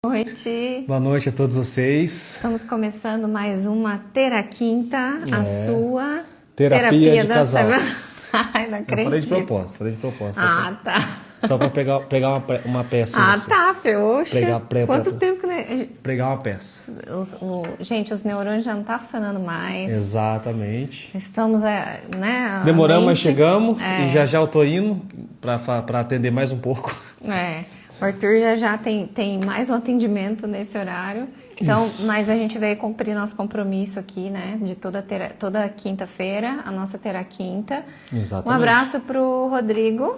Boa noite. Boa noite a todos vocês. Estamos começando mais uma Teraquinta, a sua terapia de da casal. semana. Ai, não acredito. Falei de propósito. Tá. Só para pegar uma peça. Tá, poxa. Quanto pra- tempo, né? Pregar uma peça. Gente, os neurônios já não estão funcionando mais. Exatamente. Estamos, né? Demoramos, mas mente- chegamos e já eu tô indo para atender mais um pouco. O Arthur já tem mais um atendimento nesse horário. Então, mas a gente veio cumprir nosso compromisso aqui, né? De toda quinta-feira, a nossa Teraquinta. Exatamente. Um abraço pro Rodrigo.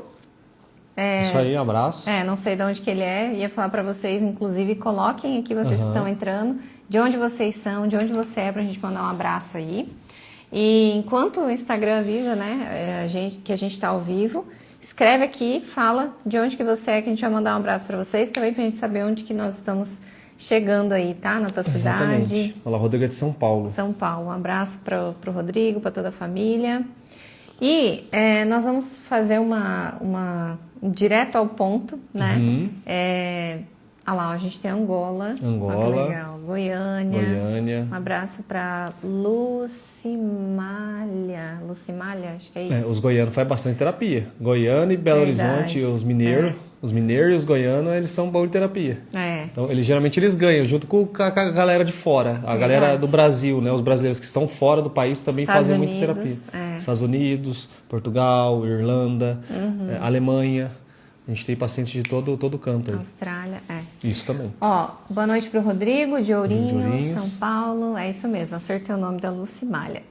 Isso aí, um abraço. Não sei de onde que ele é. Ia falar para vocês, inclusive, coloquem aqui vocês que estão entrando, de onde vocês são, de onde você é, pra gente mandar um abraço aí. E enquanto o Instagram avisa, né, que a gente tá ao vivo, escreve aqui, fala de onde que você é, que a gente vai mandar um abraço para vocês, também pra gente saber onde que nós estamos chegando aí, tá? Na tua cidade. Olá, Rodrigo é de São Paulo. São Paulo. Um abraço pro Rodrigo, para toda a família. E nós vamos fazer uma direto ao ponto, né? Olha lá, a gente tem Angola. Olha que legal. Goiânia. Um abraço para Lucimália, acho que é isso. Os goianos fazem bastante terapia. Goiânia e Belo Horizonte, os mineiros. Os mineiros e os goianos, eles são bons de terapia. Então, geralmente eles ganham, junto com a galera de fora. A galera do Brasil, né? Os brasileiros que estão fora do país também fazem muita terapia. Estados Unidos, Portugal, Irlanda, Alemanha. A gente tem pacientes de todo canto aí. Austrália, Isso também. Boa noite pro Rodrigo, de Ourinhos, São Paulo. É isso mesmo, acertei o nome da Lucimália.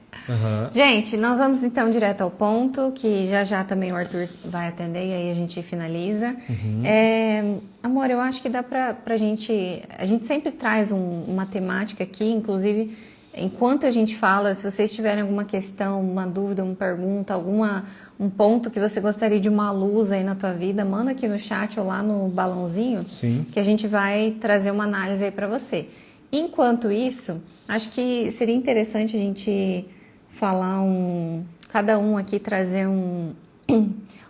Gente, nós vamos então direto ao ponto, que já também o Arthur vai atender e aí a gente finaliza. Amor, eu acho que dá pra gente... A gente sempre traz uma temática aqui, inclusive... Enquanto a gente fala, se vocês tiverem alguma questão, uma dúvida, uma pergunta, um ponto que você gostaria de uma luz aí na tua vida, manda aqui no chat ou lá no balãozinho, que a gente vai trazer uma análise aí para você. Enquanto isso, acho que seria interessante a gente falar cada um aqui trazer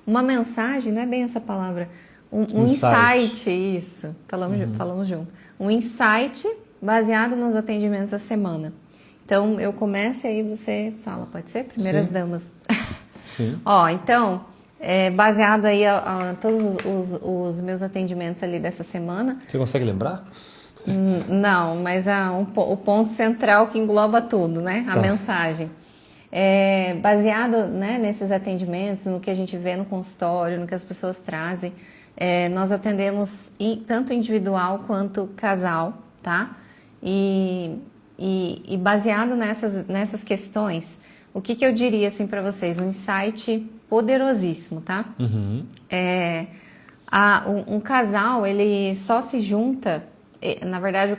uma mensagem, não é bem essa palavra, um insight, isso, falamos junto, um insight baseado nos atendimentos da semana. Então, eu começo e aí você fala, pode ser? Primeiras damas. Sim. Então, baseado aí a todos os meus atendimentos ali dessa semana. Você consegue lembrar? Não, mas o ponto central que engloba tudo, né? A mensagem. Baseado, né, nesses atendimentos, no que a gente vê no consultório, no que as pessoas trazem, nós atendemos tanto individual quanto casal, tá? E baseado nessas questões, o que eu diria assim para vocês? Um insight poderosíssimo, tá? Um casal, ele só se junta, na verdade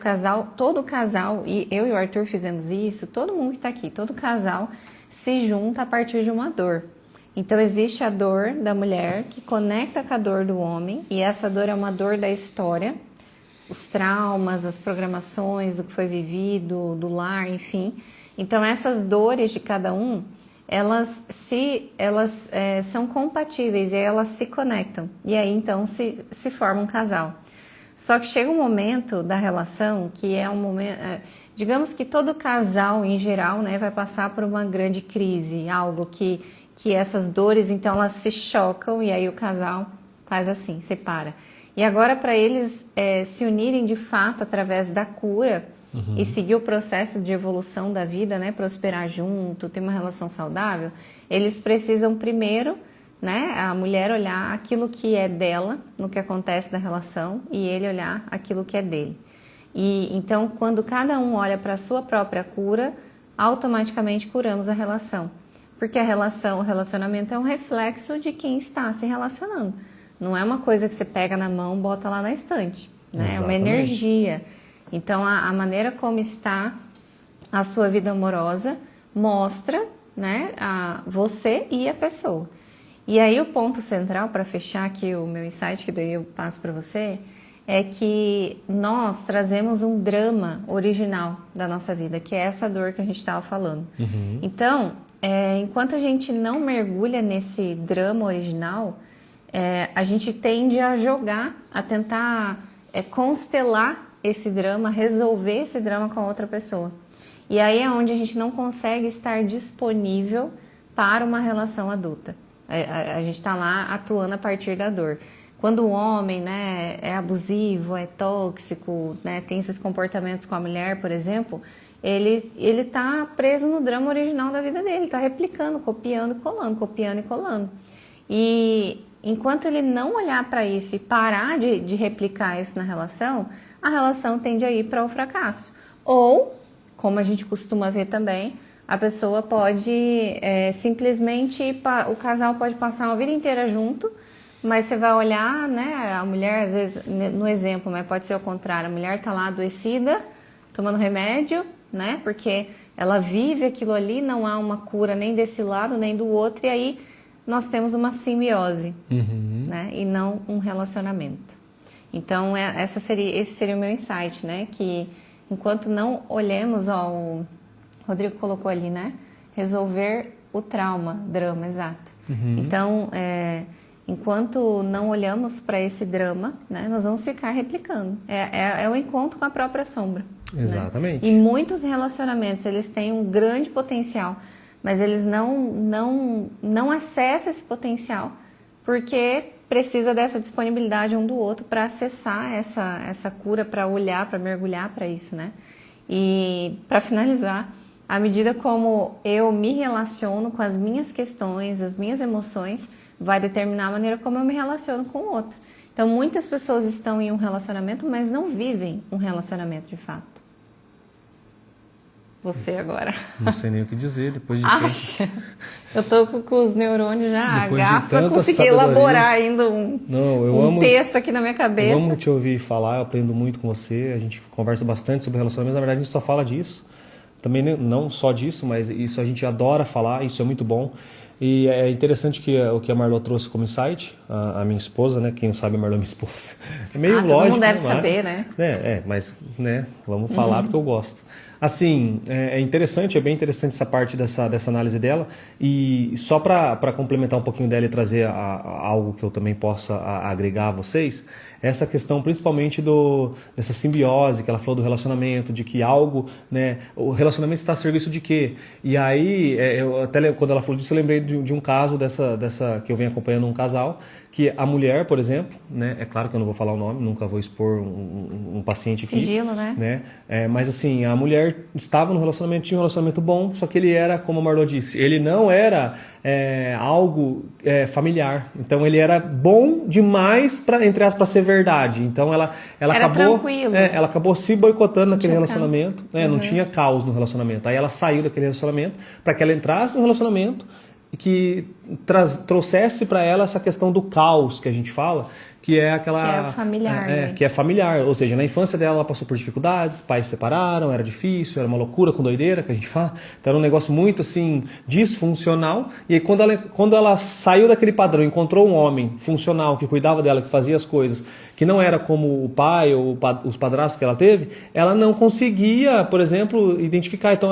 todo casal, e eu e o Arthur fizemos isso, todo mundo que tá aqui, todo casal se junta a partir de uma dor. Então existe a dor da mulher que conecta com a dor do homem, e essa dor é uma dor da história, os traumas, as programações, do que foi vivido, do lar, enfim. Então, essas dores de cada um, elas são compatíveis e elas se conectam. E aí, então, se forma um casal. Só que chega um momento da relação que é um momento... digamos que todo casal, em geral, né, vai passar por uma grande crise, algo que essas dores, então, elas se chocam e aí o casal faz assim, separa. E agora, para eles se unirem de fato através da cura e seguir o processo de evolução da vida, né, prosperar junto, ter uma relação saudável, eles precisam primeiro, né, a mulher olhar aquilo que é dela, no que acontece da relação, e ele olhar aquilo que é dele. E então, quando cada um olha para a sua própria cura, automaticamente curamos a relação. Porque o relacionamento é um reflexo de quem está se relacionando. Não é uma coisa que você pega na mão e bota lá na estante, né? É uma energia. Então, a maneira como está a sua vida amorosa mostra, né, você e a pessoa. E aí, o ponto central, para fechar aqui o meu insight, que daí eu passo para você, é que nós trazemos um drama original da nossa vida, que é essa dor que a gente estava falando. Então, enquanto a gente não mergulha nesse drama original... a gente tende a jogar, a tentar constelar esse drama, resolver esse drama com a outra pessoa. E aí é onde a gente não consegue estar disponível para uma relação adulta. A gente está lá atuando a partir da dor. Quando o homem, né, é abusivo, é tóxico, né, tem esses comportamentos com a mulher, por exemplo, ele está preso no drama original da vida dele, está replicando, copiando e colando, copiando e colando. E enquanto ele não olhar para isso e parar de replicar isso na relação, a relação tende a ir para o fracasso. Ou, como a gente costuma ver também, a pessoa pode simplesmente, o casal pode passar uma vida inteira junto, mas você vai olhar, né, a mulher, às vezes, no exemplo, mas pode ser o contrário, a mulher está lá adoecida, tomando remédio, né, porque ela vive aquilo ali, não há uma cura nem desse lado, nem do outro, e aí nós temos uma simbiose, né, e não um relacionamento. Então, esse seria o meu insight, né, que enquanto não olhemos, o Rodrigo colocou ali, né, resolver o drama, exato. Então, enquanto não olhamos para esse drama, né, nós vamos ficar replicando. É o encontro com a própria sombra. Exatamente. Né? E muitos relacionamentos, eles têm um grande potencial, mas eles não acessam esse potencial porque precisa dessa disponibilidade um do outro para acessar essa cura, para olhar, para mergulhar para isso, né? E para finalizar, à medida como eu me relaciono com as minhas questões, as minhas emoções, vai determinar a maneira como eu me relaciono com o outro. Então, muitas pessoas estão em um relacionamento, mas não vivem um relacionamento de fato. Você agora. Não sei nem o que dizer, depois de Acha? Eu tô com os neurônios já gastos para conseguir elaborar ainda um texto aqui na minha cabeça. Eu amo te ouvir falar, eu aprendo muito com você, a gente conversa bastante sobre relacionamentos, na verdade a gente só fala disso. Também não só disso, mas isso a gente adora falar, isso é muito bom. E é interessante o que a Marlô trouxe como insight, a minha esposa, né? Quem não sabe, a Marlô é minha esposa. É meio lógico. Todo mundo deve saber, né? Mas, né? Vamos falar porque eu gosto. Assim, é interessante, é bem interessante essa parte dessa análise dela. E só para complementar um pouquinho dela e trazer algo que eu também possa agregar a vocês, essa questão principalmente dessa simbiose que ela falou do relacionamento, de que algo, né, o relacionamento está a serviço de quê? E aí, eu até quando ela falou disso, eu lembrei de um caso dessa que eu venho acompanhando um casal, que a mulher, por exemplo, né, é claro que eu não vou falar o nome, nunca vou expor um paciente aqui. Sigilo, né? Mas assim, a mulher estava no relacionamento, tinha um relacionamento bom, só que ele era, como a Marlô disse, ele não era algo familiar. Então ele era bom demais para, entre aspas, ser verdade. Então ela acabou, tranquilo. Ela acabou se boicotando naquele relacionamento. Não tinha caos no relacionamento. Aí ela saiu daquele relacionamento para que ela entrasse no relacionamento que trouxesse para ela essa questão do caos que a gente fala, que é aquela... Que é familiar, né? Que é familiar, ou seja, na infância dela ela passou por dificuldades, pais se separaram, era difícil, era uma loucura com doideira, que a gente fala, então era um negócio muito, assim, disfuncional, e aí quando ela saiu daquele padrão, encontrou um homem funcional, que cuidava dela, que fazia as coisas, que não era como o pai ou os padrastos que ela teve, ela não conseguia, por exemplo, identificar, então,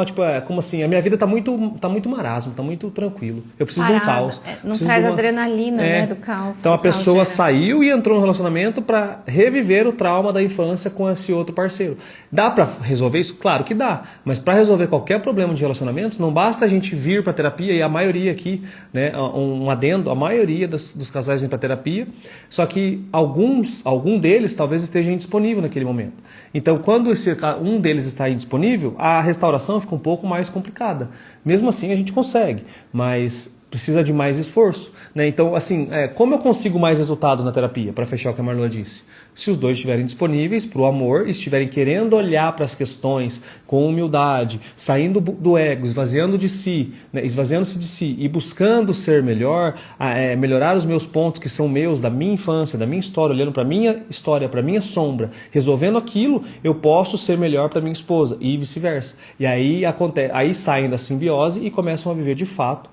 como assim, a minha vida tá muito marasmo, tá muito tranquilo, eu preciso de um caos. Não traz adrenalina, né, do caos. Então a pessoa saiu e entrou no relacionamento para reviver o trauma da infância com esse outro parceiro. Dá para resolver isso? Claro que dá, mas para resolver qualquer problema de relacionamentos, não basta a gente vir para terapia, e a maioria aqui, né, um adendo, a maioria dos casais vem para terapia, só que algum deles talvez esteja indisponível naquele momento. Então, quando um deles está indisponível, a restauração fica um pouco mais complicada. Mesmo assim, a gente consegue, mas precisa de mais esforço, né? Então, assim, como eu consigo mais resultado na terapia, para fechar o que a Marlô disse? Se os dois estiverem disponíveis para o amor, estiverem querendo olhar para as questões com humildade, saindo do ego, esvaziando-se de si e buscando ser melhor, melhorar os meus pontos que são meus, da minha infância, da minha história, olhando para a minha história, para a minha sombra, resolvendo aquilo, eu posso ser melhor para minha esposa e vice-versa. E aí saem da simbiose e começam a viver de fato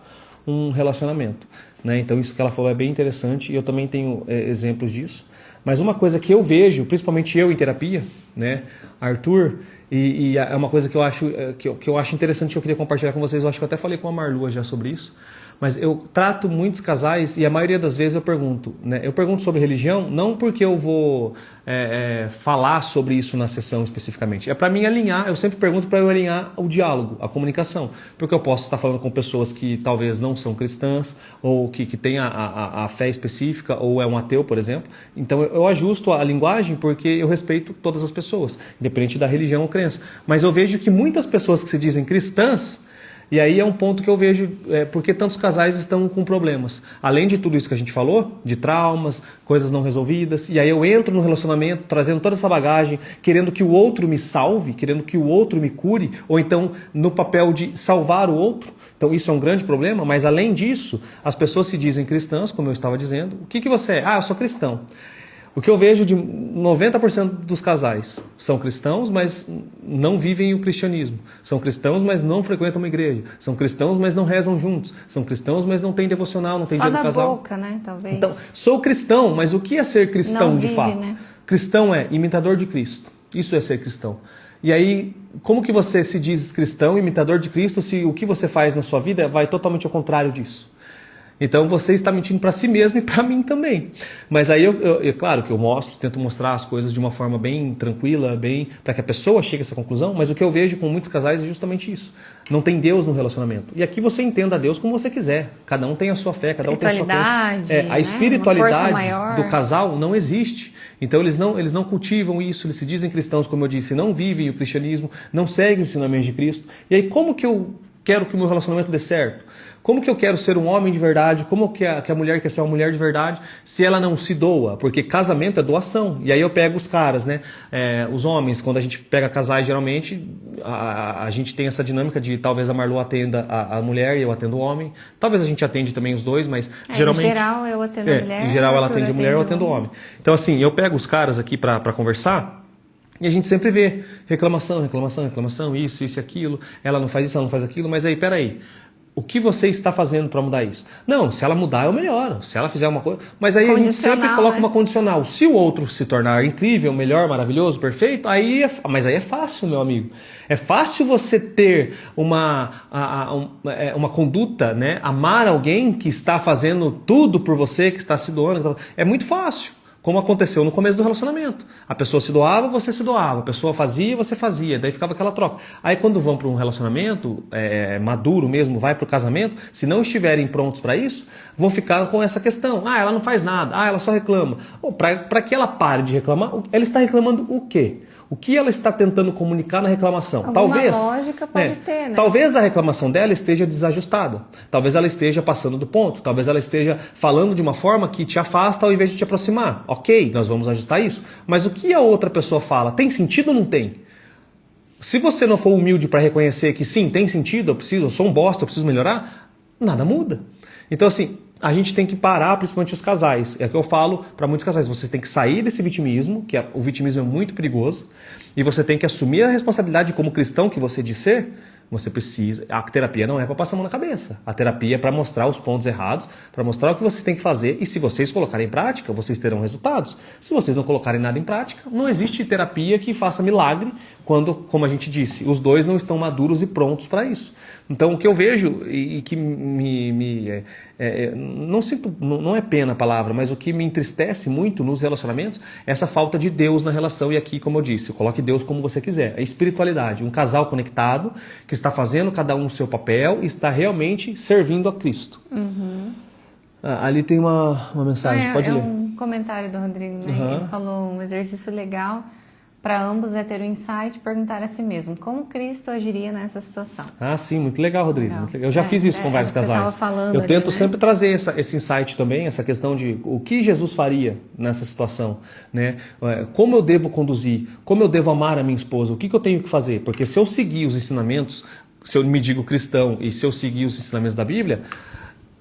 um relacionamento, né? Então isso que ela falou é bem interessante e eu também tenho exemplos disso. Mas uma coisa que eu vejo, principalmente eu em terapia, né, Arthur, e é uma coisa que eu acho interessante que eu queria compartilhar com vocês, eu acho que eu até falei com a Marlua já sobre isso, mas eu trato muitos casais e a maioria das vezes eu pergunto, né? Eu pergunto sobre religião não porque eu vou falar sobre isso na sessão especificamente. É para mim alinhar, eu sempre pergunto para eu alinhar o diálogo, a comunicação. Porque eu posso estar falando com pessoas que talvez não são cristãs, ou que têm a fé específica, ou é um ateu, por exemplo. Então eu ajusto a linguagem porque eu respeito todas as pessoas, independente da religião ou crença. Mas eu vejo que muitas pessoas que se dizem cristãs, e aí é um ponto que eu vejo, porque tantos casais estão com problemas. Além de tudo isso que a gente falou, de traumas, coisas não resolvidas, e aí eu entro no relacionamento trazendo toda essa bagagem, querendo que o outro me salve, querendo que o outro me cure, ou então no papel de salvar o outro. Então isso é um grande problema, mas além disso, as pessoas se dizem cristãs, como eu estava dizendo. O que você é? Ah, eu sou cristão. O que eu vejo de 90% dos casais são cristãos, mas não vivem o cristianismo. São cristãos, mas não frequentam uma igreja. São cristãos, mas não rezam juntos. São cristãos, mas não têm devocional, não têm dia do casal. Só da boca, né? Talvez. Então, sou cristão, mas o que é ser cristão não de vive, fato? Né? Cristão é imitador de Cristo. Isso é ser cristão. E aí, como que você se diz cristão, imitador de Cristo, se o que você faz na sua vida vai totalmente ao contrário disso? Então você está mentindo para si mesmo e para mim também. Mas aí, claro que eu tento mostrar as coisas de uma forma bem tranquila, bem para que a pessoa chegue a essa conclusão, mas o que eu vejo com muitos casais é justamente isso. Não tem Deus no relacionamento. E aqui você entenda Deus como você quiser. Cada um tem a sua fé, cada um tem a sua crença. A espiritualidade do casal não existe. Então eles não cultivam isso, eles se dizem cristãos, como eu disse, não vivem o cristianismo, não seguem os ensinamentos de Cristo. E aí como que eu quero que o meu relacionamento dê certo? Como que eu quero ser um homem de verdade? Como que a mulher quer ser uma mulher de verdade se ela não se doa? Porque casamento é doação. E aí eu pego os caras, né? Os homens, quando a gente pega casais, geralmente a gente tem essa dinâmica de talvez a Marlu atenda a mulher e eu atendo o homem. Talvez a gente atende também os dois, mas geralmente... Em geral eu atendo a mulher. Em geral ela atende a mulher e eu atendo o homem. Então assim, eu pego os caras aqui para conversar... E a gente sempre vê reclamação, isso e aquilo. Ela não faz isso, ela não faz aquilo. Mas aí, peraí. O que você está fazendo para mudar isso? Não, se ela mudar eu melhoro. Se ela fizer uma coisa... Mas aí a gente sempre coloca uma condicional. Se o outro se tornar incrível, melhor, maravilhoso, perfeito, mas aí é fácil, meu amigo. É fácil você ter uma conduta, né? Amar alguém que está fazendo tudo por você, que está se doando. É muito fácil. Como aconteceu no começo do relacionamento. A pessoa se doava, você se doava. A pessoa fazia, você fazia. Daí ficava aquela troca. Aí quando vão para um relacionamento maduro mesmo, vai para o casamento, se não estiverem prontos para isso, vão ficar com essa questão. Ah, ela não faz nada. Ah, ela só reclama. Para que ela pare de reclamar, ela está reclamando o quê? O que ela está tentando comunicar na reclamação? Alguma lógica pode ter, né? Talvez a reclamação dela esteja desajustada. Talvez ela esteja passando do ponto. Talvez ela esteja falando de uma forma que te afasta ao invés de te aproximar. Ok, nós vamos ajustar isso. Mas o que a outra pessoa fala, tem sentido ou não tem? Se você não for humilde para reconhecer que sim, tem sentido, eu sou um bosta, eu preciso melhorar, nada muda. Então assim... A gente tem que parar, principalmente os casais. É o que eu falo para muitos casais. Vocês têm que sair desse vitimismo, que o vitimismo é muito perigoso, e você tem que assumir a responsabilidade como cristão que você diz ser. Você precisa... A terapia não é para passar a mão na cabeça. A terapia é para mostrar os pontos errados, para mostrar o que vocês têm que fazer, e se vocês colocarem em prática, vocês terão resultados. Se vocês não colocarem nada em prática, não existe terapia que faça milagre quando, como a gente disse, os dois não estão maduros e prontos para isso. Então, o que eu vejo e que não é pena a palavra, mas o que me entristece muito nos relacionamentos é essa falta de Deus na relação. E aqui, como eu disse, coloque Deus como você quiser. A espiritualidade, um casal conectado, que está fazendo cada um o seu papel e está realmente servindo a Cristo. Uhum. Ali tem uma mensagem, pode ler. É um comentário do Rodrigo, né? Uhum. Ele falou um exercício legal para ambos é ter o insight e perguntar a si mesmo como Cristo agiria nessa situação. Ah, sim, muito legal, Rodrigo. Muito legal. Eu já fiz isso com vários casais. Eu tento sempre trazer esse insight também, essa questão de o que Jesus faria nessa situação, né? Como eu devo conduzir, como eu devo amar a minha esposa, o que eu tenho que fazer? Porque se eu seguir os ensinamentos, se eu me digo cristão e se eu seguir os ensinamentos da Bíblia,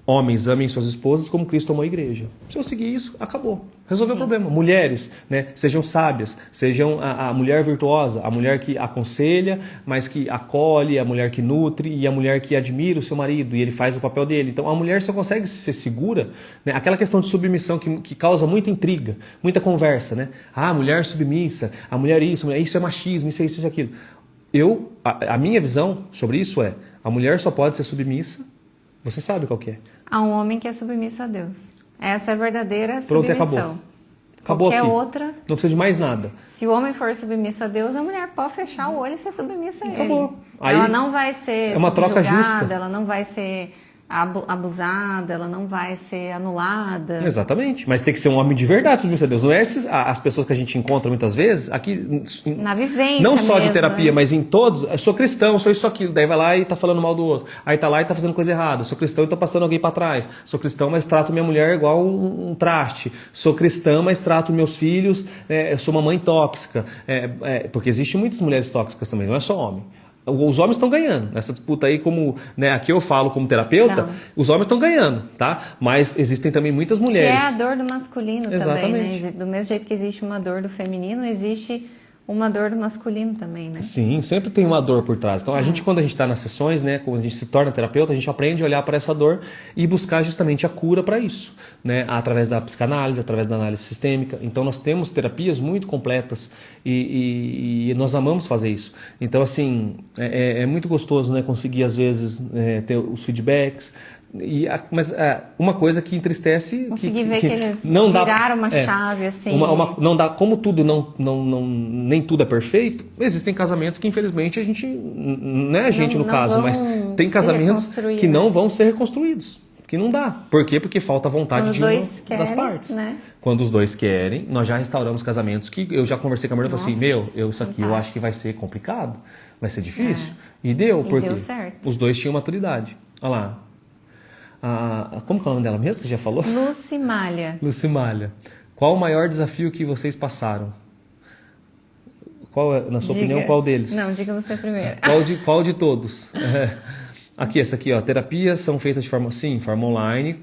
homens, amem suas esposas como Cristo amou a igreja. Se eu seguir isso, acabou. Resolveu o problema. Mulheres, né, sejam sábias, sejam a mulher virtuosa, a mulher que aconselha, mas que acolhe, a mulher que nutre e a mulher que admira o seu marido e ele faz o papel dele. Então a mulher só consegue ser segura, né, aquela questão de submissão que causa muita intriga, muita conversa, né? Ah, a mulher submissa, a mulher isso é machismo, isso é isso, isso é aquilo. A minha visão sobre isso é, a mulher só pode ser submissa, Você sabe qual que é. A um homem que é submisso a Deus. Essa é a verdadeira Pronto, submissão. acabou. Acabou Qualquer aqui. outra. Não precisa de mais nada. Se o homem for submisso a Deus, a mulher pode fechar o olho e ser submissa a ele. Acabou. Ela não vai ser é uma troca justa. Ela não vai ser abusada, ela não vai ser anulada. Exatamente, mas tem que ser um homem de verdade submisso a Deus. Não é as pessoas que a gente encontra muitas vezes, aqui... Na vivência não só mesmo, de terapia, né? mas em todos. Eu sou cristão, sou isso, aquilo. Daí vai lá e tá falando mal do outro. Aí tá lá e tá fazendo coisa errada. Sou cristão e tô passando alguém para trás. Sou cristão, mas trato minha mulher igual um traste. Sou cristã, mas trato meus filhos... eu sou uma mãe tóxica. Porque existem muitas mulheres tóxicas também, não é só homem. Os homens estão ganhando. Nessa disputa aí, como aqui eu falo como terapeuta, os homens estão ganhando, tá? Mas existem também muitas mulheres. Que é a dor do masculino também, né? Do mesmo jeito que existe uma dor do feminino, existe uma dor do masculino também, né? Sim, sempre tem uma dor por trás. Então, quando a gente está nas sessões, né, quando a gente se torna terapeuta, a gente aprende a olhar para essa dor e buscar justamente a cura para isso, né? Através da psicanálise, através da análise sistêmica. Então, nós temos terapias muito completas e nós amamos fazer isso. Então, assim, é muito gostoso, né, conseguir, às vezes, ter os feedbacks. Mas uma coisa que entristece... Conseguir ver que eles não viraram uma chave, assim... não dá, como tudo nem tudo é perfeito, existem casamentos que infelizmente a gente... Não é a gente no caso, mas tem casamentos que não vão ser reconstruídos. Que não dá. Por quê? Porque falta vontade de uma das partes. Né? Quando os dois querem, nós já restauramos casamentos que eu já conversei com a mulher e falei assim, isso aqui eu acho que vai ser complicado, vai ser difícil. E porque deu certo. Os dois tinham maturidade. Olha lá. Como que é o nome dela mesmo, que já falou? Lucimália. Lucimália. Qual o maior desafio que vocês passaram? Na sua opinião, qual deles? Não, diga você primeiro. Qual de todos? Aqui, essa aqui, ó. Terapias são feitas de forma online,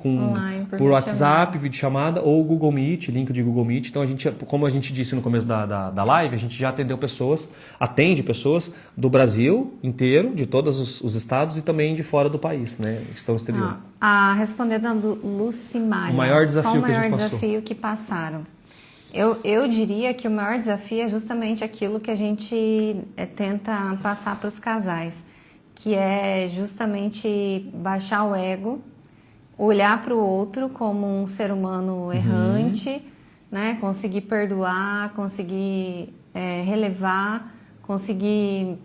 por WhatsApp, videochamada ou Google Meet, link de Google Meet. Então, como a gente disse no começo da live, a gente já atende pessoas do Brasil inteiro, de todos os estados e também de fora do país, né? Que estão no exterior. Respondendo a Lucimália. O maior desafio que a gente passou? Qual o maior desafio que passaram? Eu diria que o maior desafio é justamente aquilo que a gente tenta passar para os casais, que é justamente baixar o ego, olhar para o outro como um ser humano errante, né? Conseguir perdoar, conseguir relevar, conseguir,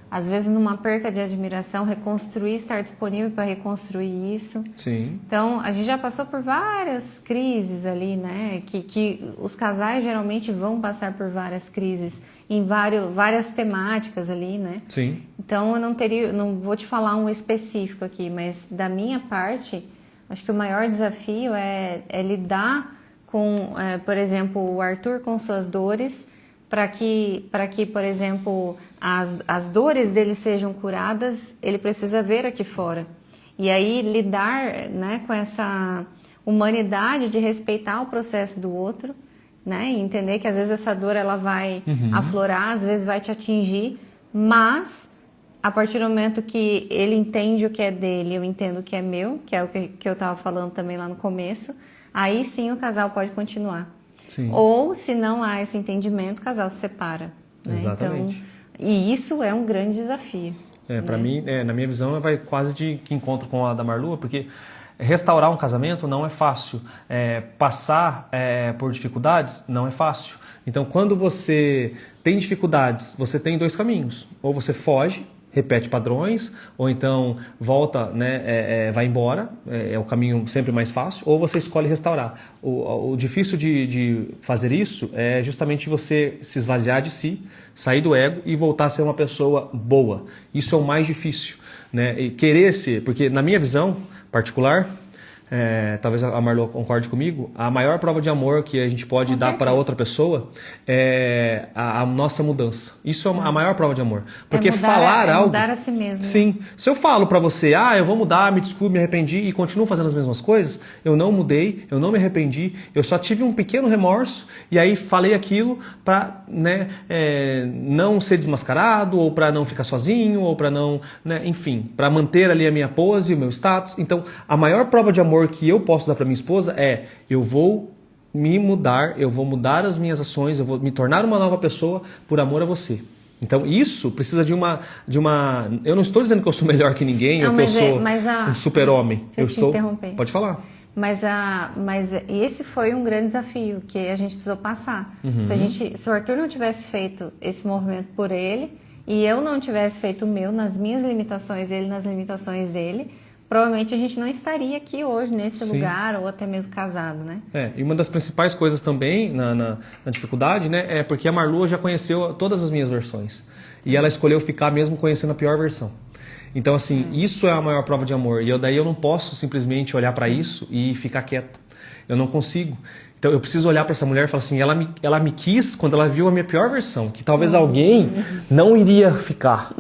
às vezes numa perca de admiração, reconstruir, estar disponível para reconstruir isso. Sim. Então, a gente já passou por várias crises ali, né? Que os casais geralmente vão passar por várias crises em várias temáticas ali, né? Sim. Então, eu não vou te falar um específico aqui, mas da minha parte, acho que o maior desafio é lidar com, por exemplo, o Arthur com suas dores, para que, por exemplo, as dores dele sejam curadas, ele precisa ver aqui fora. E aí lidar, né, com essa humanidade de respeitar o processo do outro, né, e entender que às vezes essa dor ela vai aflorar, às vezes vai te atingir, mas a partir do momento que ele entende o que é dele, eu entendo o que é meu, que é o que eu estava falando também lá no começo, aí sim o casal pode continuar. Sim. Ou, se não há esse entendimento, o casal se separa. Né? Exatamente. Então, e isso é um grande desafio. Para mim, na minha visão, vai quase de encontro com a da Marlua, porque restaurar um casamento não é fácil. Passar por dificuldades não é fácil. Então, quando você tem dificuldades, você tem dois caminhos. Ou você foge, repete padrões, ou então volta, né, vai embora, é o caminho sempre mais fácil, ou você escolhe restaurar. O difícil de fazer isso é justamente você se esvaziar de si, sair do ego e voltar a ser uma pessoa boa. Isso é o mais difícil, né? E querer ser, porque na minha visão particular, talvez a Marlua concorde comigo, a maior prova de amor que a gente pode dar para outra pessoa é a nossa mudança. Isso é a maior prova de amor. Porque falar algo... mudar a si mesmo. Sim. Se eu falo para você, eu vou mudar, me desculpe, me arrependi e continuo fazendo as mesmas coisas, eu não mudei, eu não me arrependi, eu só tive um pequeno remorso e aí falei aquilo para, né, não ser desmascarado ou para não ficar sozinho ou para não, né, enfim, para manter ali a minha pose, o meu status. Então, a maior prova de amor que eu posso dar para minha esposa eu vou me mudar, eu vou mudar as minhas ações, eu vou me tornar uma nova pessoa por amor a você. Então, isso precisa de uma... Eu não estou dizendo que eu sou melhor que ninguém, ou que eu sou um super-homem. Interromper. Pode falar. Mas esse foi um grande desafio que a gente precisou passar. Se o Arthur não tivesse feito esse movimento por ele, e eu não tivesse feito o meu nas minhas limitações, ele nas limitações dele, provavelmente a gente não estaria aqui hoje, nesse lugar, ou até mesmo casado, né? E uma das principais coisas também na dificuldade, né, é porque a Marlua já conheceu todas as minhas versões. E ela escolheu ficar mesmo conhecendo a pior versão. Então, assim, isso é a maior prova de amor. E daí eu não posso simplesmente olhar para isso e ficar quieto. Eu não consigo. Então, eu preciso olhar para essa mulher e falar assim, ela me quis quando ela viu a minha pior versão, que talvez alguém não iria ficar.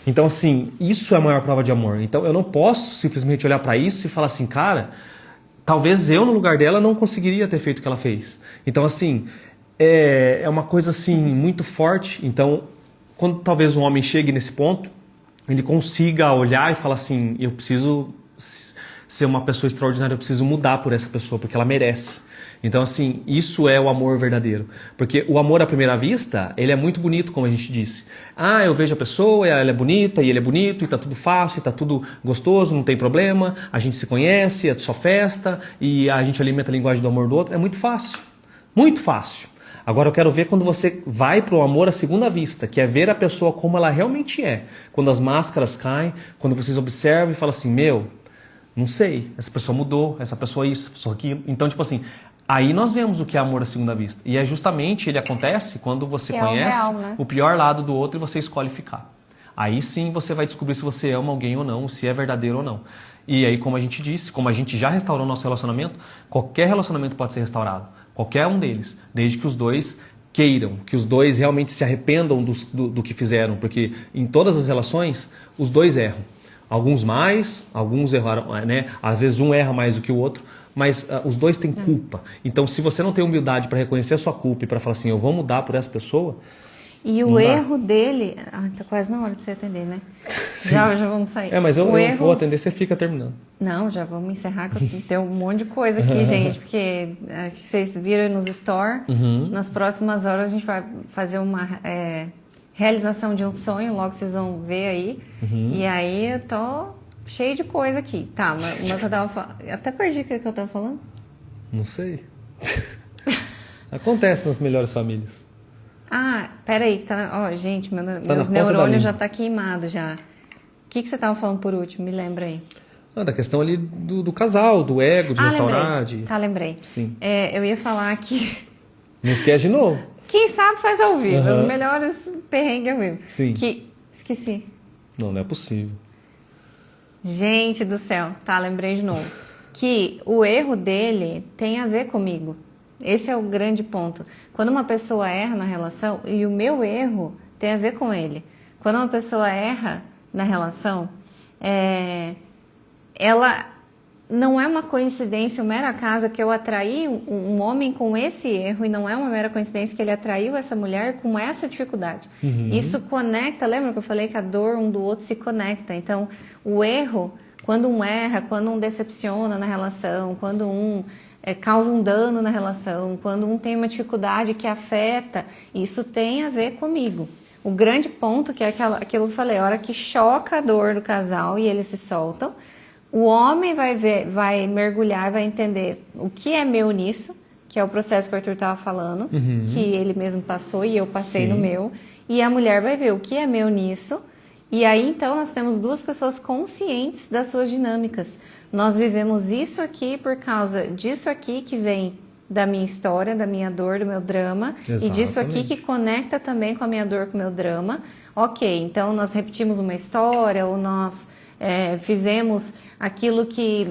Então, assim, isso é a maior prova de amor. Então, eu não posso simplesmente olhar para isso e falar assim, cara, talvez eu no lugar dela não conseguiria ter feito o que ela fez. Então, assim, é uma coisa, assim, muito forte. Então, quando talvez um homem chegue nesse ponto, ele consiga olhar e falar assim, eu preciso ser uma pessoa extraordinária, eu preciso mudar por essa pessoa, porque ela merece. Então, assim, isso é o amor verdadeiro. Porque o amor à primeira vista, ele é muito bonito, como a gente disse. Eu vejo a pessoa, ela é bonita, e ele é bonito, e tá tudo fácil, e tá tudo gostoso, não tem problema, a gente se conhece, é só festa, e a gente alimenta a linguagem do amor do outro. É muito fácil. Muito fácil. Agora eu quero ver quando você vai para o amor à segunda vista, que é ver a pessoa como ela realmente é. Quando as máscaras caem, quando vocês observam e falam assim, não sei, essa pessoa mudou, essa pessoa isso, essa pessoa aquilo. Então, tipo assim, aí nós vemos o que é amor à segunda vista. E justamente ele acontece quando você conhece o pior lado do outro e você escolhe ficar. Aí sim você vai descobrir se você ama alguém ou não, se é verdadeiro ou não. E aí, como a gente disse, como a gente já restaurou nosso relacionamento, qualquer relacionamento pode ser restaurado. Qualquer um deles, desde que os dois queiram, que os dois realmente se arrependam do que fizeram, porque em todas as relações, os dois erram. Alguns mais, alguns erraram, né? Às vezes um erra mais do que o outro, mas os dois têm culpa. Então, se você não tem humildade para reconhecer a sua culpa e para falar assim, eu vou mudar por essa pessoa... E o erro dele... tá quase na hora de você atender, né? Já vamos sair. Mas eu vou atender, você fica terminando. Não, já vamos encerrar, que eu tenho um monte de coisa aqui, gente. Porque vocês viram nos store, nas próximas horas a gente vai fazer uma realização de um sonho, logo vocês vão ver aí. E aí eu tô cheio de coisa aqui. Tá, mas eu tava falando... Até perdi o que eu tava falando. Não sei. Acontece nas melhores famílias. Peraí, gente, meus neurônios já tá queimado já. O que você tava falando por último? Me lembra aí. Da questão ali do casal, do ego, de restaurar. Lembrei. Sim. Eu ia falar que... Não esquece de novo. Quem sabe faz ao vivo. Os melhores perrengues ao vivo. Sim. Esqueci. Não é possível. Gente do céu. Lembrei de novo. Que o erro dele tem a ver comigo. Esse é o grande ponto. Quando uma pessoa erra na relação, e o meu erro tem a ver com ele. Quando uma pessoa erra na relação, ela não é uma coincidência, um mero acaso que eu atraí um homem com esse erro, e não é uma mera coincidência que ele atraiu essa mulher com essa dificuldade. Isso conecta, lembra que eu falei que a dor um do outro se conecta? Então, o erro, quando um erra, quando um decepciona na relação, quando um... causa um dano na relação, quando um tem uma dificuldade que afeta, isso tem a ver comigo. O grande ponto que é aquilo que eu falei, a hora que choca a dor do casal e eles se soltam, o homem vai mergulhar e vai entender o que é meu nisso, que é o processo que o Arthur estava falando, que ele mesmo passou e eu passei no meu, e a mulher vai ver o que é meu nisso, e aí então nós temos duas pessoas conscientes das suas dinâmicas. Nós vivemos isso aqui por causa disso aqui que vem da minha história, da minha dor, do meu drama. Exatamente. E disso aqui que conecta também com a minha dor, com o meu drama. Ok, então nós repetimos uma história ou nós fizemos aquilo que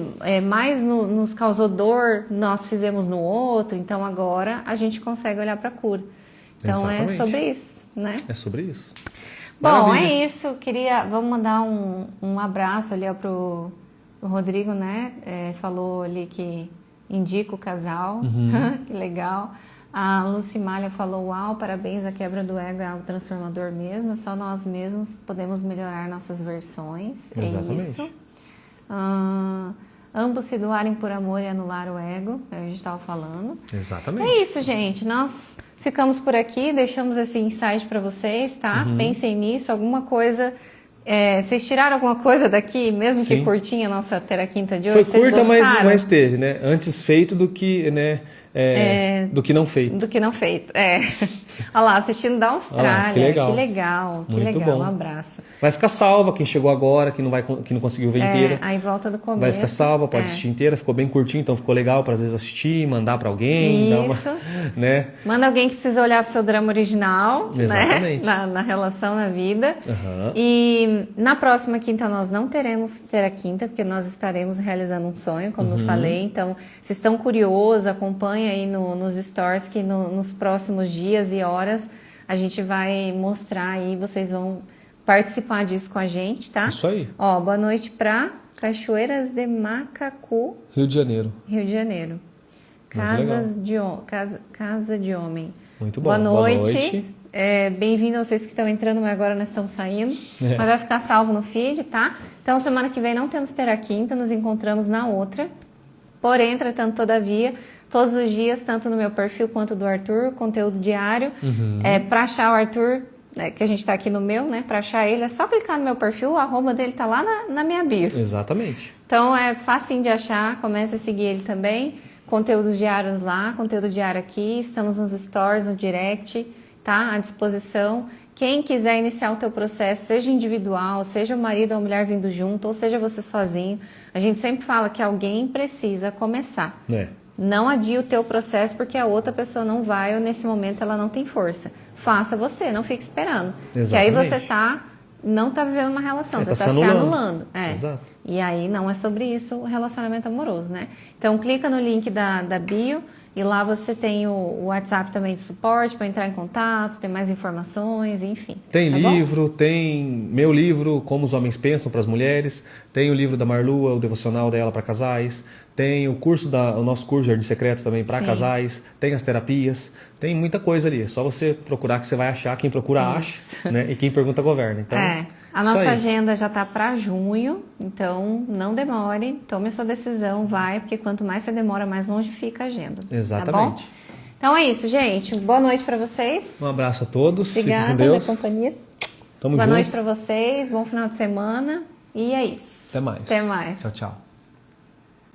mais nos causou dor, nós fizemos no outro. Então agora a gente consegue olhar para a cura. Então Exatamente. É sobre isso, né? É sobre isso. Bom, Maravilha. É isso. Vamos mandar um abraço ali pro Rodrigo, né? Falou ali que indica o casal. Que legal. A Lucimália falou, uau, parabéns, a quebra do ego é algo transformador mesmo. Só nós mesmos podemos melhorar nossas versões. Exatamente. É isso. Ambos se doarem por amor e anular o ego. A gente estava falando. Exatamente. É isso, gente. Nós ficamos por aqui, deixamos esse insight para vocês, tá? Pensem nisso, alguma coisa... vocês tiraram alguma coisa daqui, mesmo que curtinha a nossa Teraquinta de hoje? Foi curta, mas teve, né? Antes feito do que, né? Do que não feito. Do que não feito, Olha lá, assistindo da Austrália. Que legal. Que legal, que muito legal. Bom. Um abraço. Vai ficar salva quem chegou agora, que não conseguiu ver inteira. Aí volta do começo. Vai ficar salva, pode assistir inteira. Ficou bem curtinho, então ficou legal para às vezes assistir, mandar para alguém. Isso. Né? Manda alguém que precisa olhar pro seu drama original. Exatamente. Né? Na relação, na vida. E na próxima quinta nós não teremos Teraquinta, porque nós estaremos realizando um sonho, como eu falei. Então, se estão curiosos, acompanhem aí nos stories que nos próximos dias e horas a gente vai mostrar aí, vocês vão participar disso com a gente, tá? Isso aí. Ó, boa noite pra Cachoeiras de Macacu, Rio de Janeiro. Rio de Janeiro. Casa de Homem. Muito bom. Boa noite. Bem-vindo a vocês que estão entrando, mas agora nós estamos saindo. Mas vai ficar salvo no feed, tá? Então, semana que vem não temos Teraquinta, nos encontramos na outra. Porém, entretanto, todavia, todos os dias, tanto no meu perfil quanto do Arthur, conteúdo diário. Para achar o Arthur, que a gente está aqui no meu, né? Para achar ele, é só clicar no meu perfil, o arroba dele tá lá na minha bio. Exatamente. Então, é facinho de achar, comece a seguir ele também. Conteúdos diários lá, conteúdo diário aqui. Estamos nos stories, no direct, tá? À disposição. Quem quiser iniciar o teu processo, seja individual, seja o marido ou a mulher vindo junto, ou seja você sozinho, a gente sempre fala que alguém precisa começar. Não adie o teu processo porque a outra pessoa não vai ou nesse momento ela não tem força. Faça você, não fique esperando. Exatamente. Que aí você não está vivendo uma relação, você está se anulando. Exato. E aí não é sobre isso o relacionamento amoroso, né? Então clica no link da bio e lá você tem o WhatsApp também de suporte para entrar em contato, tem mais informações, enfim. Tem livro, tem meu livro, Como os Homens Pensam para as Mulheres, tem o livro da Marlua, o devocional dela para casais, tem o nosso curso de Jardim Secreto também para casais, tem as terapias, tem muita coisa ali. É só você procurar que você vai achar, quem procura acha, né? E quem pergunta governa. Então, a nossa agenda já está para junho, então não demore, tome a sua decisão, vai, porque quanto mais você demora, mais longe fica a agenda. Exatamente. Tá bom? Então é isso, gente. Boa noite para vocês. Um abraço a todos. Obrigada pela companhia. Tamo Boa junto. noite para vocês, bom final de semana e é isso. Até mais. Até mais. Tchau, tchau.